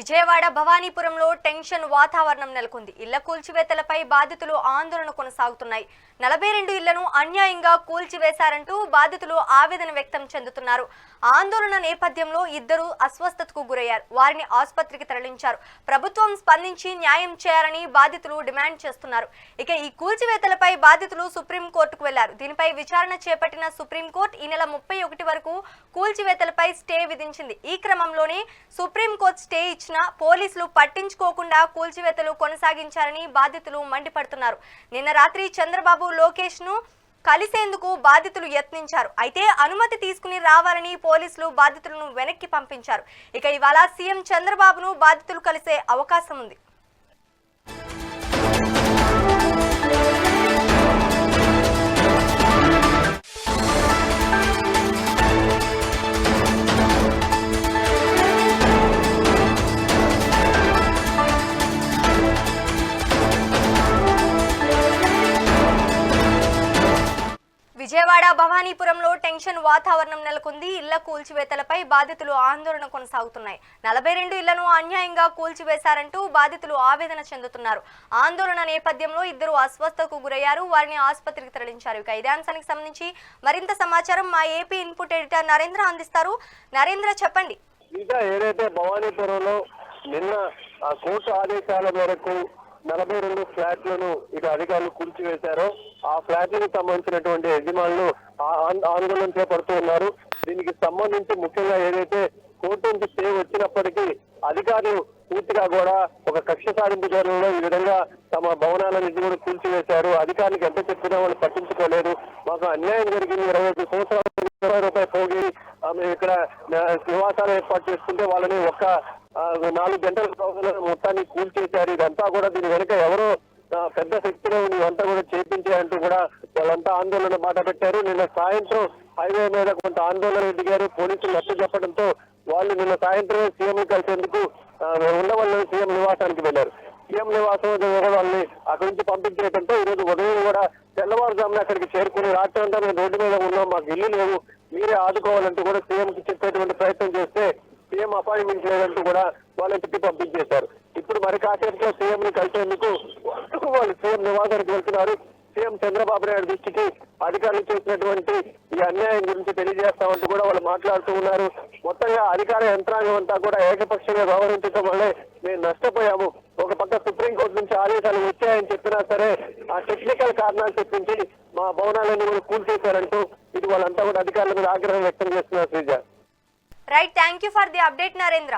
Vijayawada భవానీపురంలో tension వాతావరణం నెలకొంది. ఇళ్ల కూల్చివేతలపై బాధితులు ఆందోళన కొనసాగుతున్నాయి. 42 ఇళ్లను అన్యాయంగా కూల్చివేశారంటూ బాధితులు ఆవేదన వ్యక్తం చెందుతున్నారు. ఆందోళన నేపథ్యంలో ఇద్దరు అస్వస్థతకు గురయ్యారు. వారిని ఆసుపత్రికి తరలించారు. ప్రభుత్వం స్పందించి న్యాయం చేయాలని బాధితులు డిమాండ్ చేస్తున్నారు. ఇక ఈ కూల్చివేతలపై బాధితులు సుప్రీంకోర్టుకు వెళ్లారు. దీనిపై విచారణ చేపట్టిన సుప్రీంకోర్టు ఈ నెల 31 వరకు కూల్చివేతలపై స్టే విధించింది. ఈ క్రమంలోనే సుప్రీంకోర్టు స్టే ఇచ్చిన పోలీసులు పట్టించుకోకుండా కూల్చివేతలు కొనసాగించారని బాధితులు మండిపడుతున్నారు. నిన్న రాత్రి చంద్రబాబు లోకేష్ ను కలిసేందుకు బాధితులు యత్నించారు. అయితే అనుమతి తీసుకుని రావాలని పోలీసులు బాధితులను వెనక్కి పంపించారు. ఇక ఇవాళ సీఎం చంద్రబాబును బాధితులు కలిసే అవకాశం ఉంది. విజయవాడ భవానీపురంలో టెన్షన్ వాతావరణం నెలకొంది. ఇళ్ల కూల్చివేతలపై బాధితులు ఆందోళన కొనసాగుతున్నాయి. 42 ఇళ్లను అన్యాయంగా కూల్చివేశారంటూ బాధితులు ఆవేదన చెందుతున్నారు. ఆందోళన నేపథ్యంలో ఇద్దరు అస్వస్థతకు గురయ్యారు. వారిని ఆసుపత్రికి తరలించారు. ఇక ఇదే అంశానికి సంబంధించి మరింత సమాచారం మా ఏపీ ఇన్పుట్ ఎడిటర్ నరేంద్ర అందిస్తారు. నరేంద్ర, చెప్పండి. ఏదైతే భవానీపురంలో నిన్న కోర్టు ఆదేశాల మేరకు 42 ఫ్లాట్లను ఇక అధికారులు కూల్చివేశారో ఆ ఫ్లాట్లకు సంబంధించినటువంటి యజమానులు ఆందోళన చేపడుతూ ఉన్నారు. దీనికి సంబంధించి ముఖ్యంగా ఏదైతే కోర్టు నుంచి స్టే వచ్చినప్పటికీ అధికారులు పూర్తిగా కూడా ఒక కక్ష సాధింపు ధోరణిలో ఈ విధంగా తమ భవనాలన్నింటినీ కూడా కూల్చివేశారు. అధికారులకు ఎంత చెప్పినా వాళ్ళు పట్టించుకోలేదు. మాకు అన్యాయం జరిగింది, 25 సంవత్సరాలు రూపాయలు పోగి మేము ఇక్కడ నివాసాలు ఏర్పాటు చేసుకుంటే వాళ్ళని 4 గంటల వ్యవధిలో మొత్తాన్ని కూల్చేశారు. ఇదంతా కూడా దీని వెనుక ఎవరో పెద్ద శక్తిలో ఇదంతా కూడా చేపించాయంటూ కూడా వాళ్ళంతా ఆందోళన బాట పెట్టారు. నిన్న సాయంత్రం హైవే మీద కొంత ఆందోళన దిగారు. పోలీసులు నచ్చ చెప్పడంతో వాళ్ళు నిన్న సాయంత్రం సీఎం కలిసేందుకు ఉండవల్లి సీఎం నివాసానికి వెళ్లారు. సీఎం నివాసం వాళ్ళని అక్కడి నుంచి పంపించేయడంతో ఈ రోజు ఉదయం కూడా తెల్లవారుజామున అక్కడికి చేరుకుని రాత్రి అంతా మేము రోడ్డు మీద ఉన్నాం, మాకు ఇల్లు లేవు, మీరే ఆదుకోవాలంటూ కూడా సీఎం కి చెప్పేటువంటి ప్రయత్నం చేస్తే సీఎం అపాయింట్మెంట్ లేదంటూ కూడా వాళ్ళని తిప్పి పంపించేశారు. ఇప్పుడు మరి కాసేపులో సీఎం ని కలిసేందుకు వాళ్ళు సీఎం నివాసానికి వెళ్తున్నారు. సీఎం చంద్రబాబు నాయుడు దృష్టికి అధికారులు చేసినటువంటి ఈ అన్యాయం గురించి తెలియజేస్తామంటూ కూడా వాళ్ళు మాట్లాడుతూ ఉన్నారు. మొత్తంగా అధికార యంత్రాంగం అంతా కూడా ఏకపక్షంగా వ్యవహరించడం వల్లే మేము నష్టపోయాము. ఒక పక్క సుప్రీంకోర్టు నుంచి ఆదేశాలు వచ్చాయని చెప్పినా సరే ఆ టెక్నికల్ కారణాలు చెప్పించి మా భవనాలన్నీ కూడా కూల్చేశారంటూ ఇది వాళ్ళంతా కూడా అధికారుల మీద ఆగ్రహం వ్యక్తం చేస్తున్నారు. Sreeja, right, thank you for the update Narendra.